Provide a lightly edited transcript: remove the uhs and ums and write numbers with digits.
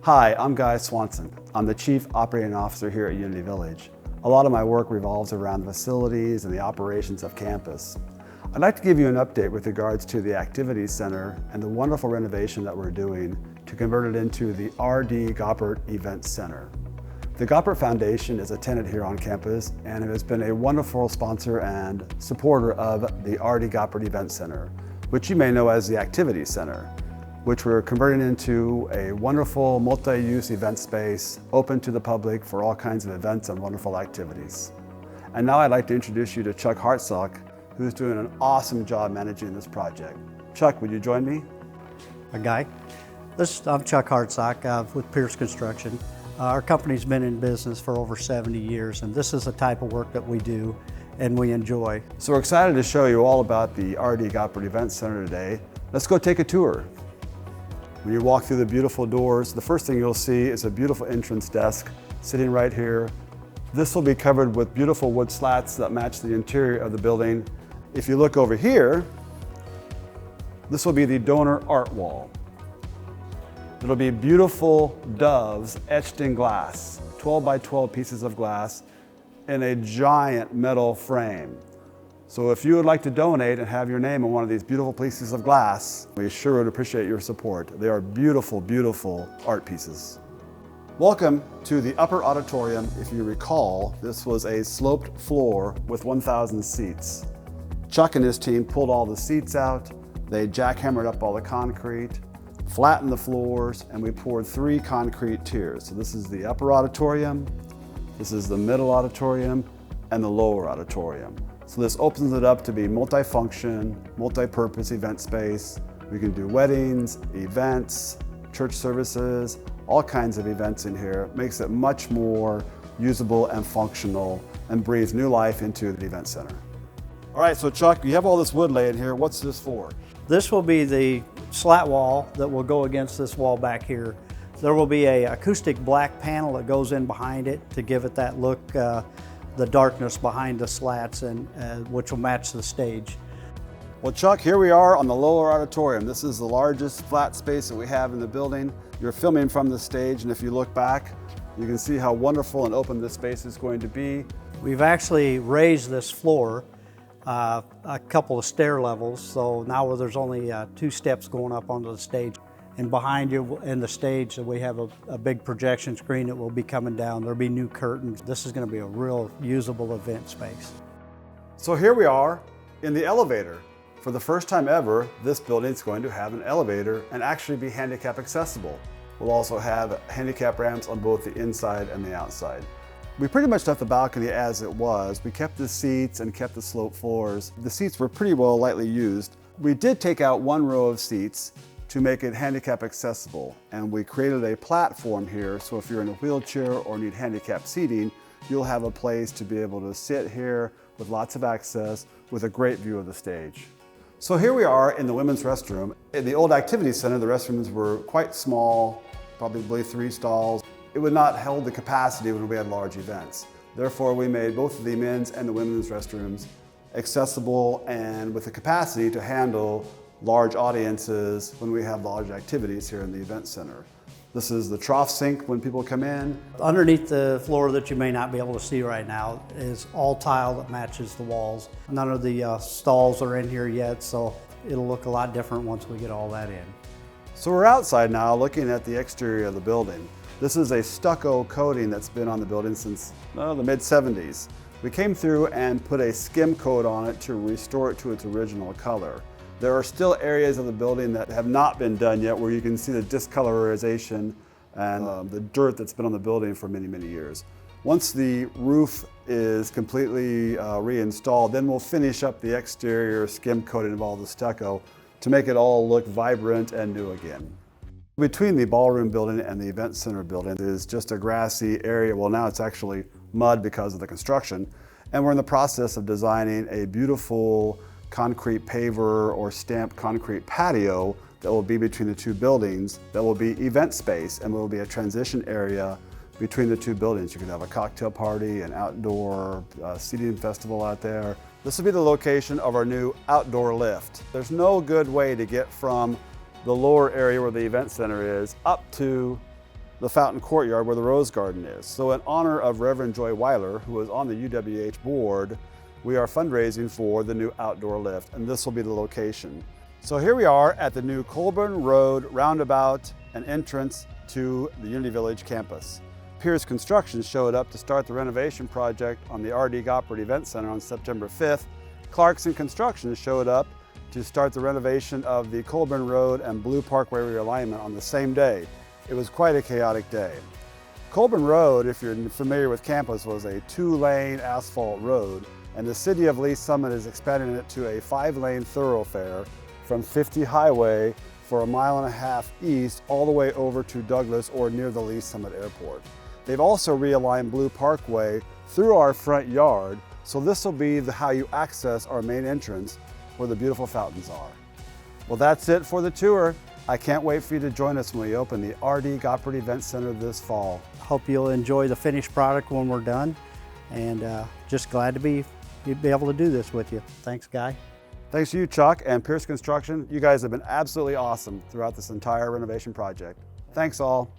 Hi, I'm Guy Swanson. I'm the Chief Operating Officer here at Unity Village. A lot of my work revolves around the facilities and the operations of campus. I'd like to give you an update with regards to the Activities Center and the wonderful renovation that we're doing to convert it into the R.D. Goppert Event Center. The Goppert Foundation is a tenant here on campus and has been a wonderful sponsor and supporter of the R.D. Goppert Event Center, which you may know as the Activities Center, which we're converting into a wonderful multi-use event space open to the public for all kinds of events and wonderful activities. And now I'd like to introduce you to Chuck Hartsock, who's doing an awesome job managing this project. Chuck, would you join me? I'm Chuck Hartsock with Pierce Construction. Our company's been in business for over 70 years, and this is the type of work that we do and we enjoy. So we're excited to show you all about the R.D. Goppert Event Center today. Let's go take a tour. When you walk through the beautiful doors, the first thing you'll see is a beautiful entrance desk sitting right here. This will be covered with beautiful wood slats that match the interior of the building. If you look over here, this will be the donor art wall. It'll be beautiful doves etched in glass, 12 by 12 pieces of glass in a giant metal frame. So if you would like to donate and have your name on one of these beautiful pieces of glass, we sure would appreciate your support. They are beautiful, beautiful art pieces. Welcome to the upper auditorium. If you recall, this was a sloped floor with 1,000 seats. Chuck and his team pulled all the seats out, they jackhammered up all the concrete, flattened the floors, and we poured 3 concrete tiers. So this is the upper auditorium, this is the middle auditorium, and the lower auditorium. So this opens it up to be multi-function, multi-purpose event space. We can do weddings, events, church services, all kinds of events in here. It makes it much more usable and functional and breathes new life into the event center. All right, so Chuck, you have all this wood laying here. What's this for? This will be the slat wall that will go against this wall back here. There will be an acoustic black panel that goes in behind it to give it that look, the darkness behind the slats, and which will match the stage. Well, Chuck, here we are on the lower auditorium. This is the largest flat space that we have in the building. You're filming from the stage, and if you look back, you can see how wonderful and open this space is going to be. We've actually raised this floor a couple of stair levels, so now there's only 2 steps going up onto the stage. And behind you in the stage, we have a big projection screen that will be coming down. There'll be new curtains. This is going to be a real usable event space. So here we are in the elevator. For the first time ever, this building is going to have an elevator and actually be handicap accessible. We'll also have handicap ramps on both the inside and the outside. We pretty much left the balcony as it was. We kept the seats and kept the sloped floors. The seats were pretty well lightly used. We did take out 1 row of seats to make it handicap accessible, and we created a platform here, so if you're in a wheelchair or need handicap seating, you'll have a place to be able to sit here with lots of access with a great view of the stage. So here we are in the women's restroom. In the old activity center, the restrooms were quite small, probably 3 stalls. It would not hold the capacity when we had large events. Therefore, we made both of the men's and the women's restrooms accessible and with the capacity to handle large audiences when we have large activities here in the event center. This is the trough sink when people come in. Underneath the floor that you may not be able to see right now is all tile that matches the walls. None of the stalls are in here yet, so it'll look a lot different once we get all that in. So we're outside now looking at the exterior of the building. This is a stucco coating that's been on the building since the mid-70s. We came through and put a skim coat on it to restore it to its original color. There are still areas of the building that have not been done yet where you can see the discolorization and the dirt that's been on the building for many, many years. Once the roof is completely reinstalled, then we'll finish up the exterior skim coating of all the stucco to make it all look vibrant and new again. Between the ballroom building and the event center building is just a grassy area. Well, now it's actually mud because of the construction. And we're in the process of designing a beautiful concrete paver or stamped concrete patio that will be between the 2 buildings that will be event space and will be a transition area between the 2 buildings. You can have a cocktail party, an outdoor seating festival out there. This will be the location of our new outdoor lift. There's no good way to get from the lower area where the event center is up to the fountain courtyard where the rose garden is. So in honor of Reverend Joy Weiler, who is on the UWH board, we are fundraising for the new outdoor lift, and this will be the location. So here we are at the new Curn Road roundabout and entrance to the Unity Village campus. Pierce Construction showed up to start the renovation project on the R.D. Goppert Event Center on September 5th. Clarkson Construction showed up to start the renovation of the Curn Road and Blue Parkway realignment on the same day. It was quite a chaotic day. Curn Road, if you're familiar with campus, was a 2-lane asphalt road, and the city of Lee Summit is expanding it to a 5-lane thoroughfare from 50 Highway for a 1.5 miles east all the way over to Douglas or near the Lee Summit Airport. They've also realigned Blue Parkway through our front yard, so this will be how you access our main entrance where the beautiful fountains are. Well, that's it for the tour. I can't wait for you to join us when we open the R.D. Goppert Event Center this fall. Hope you'll enjoy the finished product when we're done, and just glad to be able to do this with you. Thanks, Guy. Thanks to you, Chuck, and Pierce Construction. You guys have been absolutely awesome throughout this entire renovation project. Thanks all.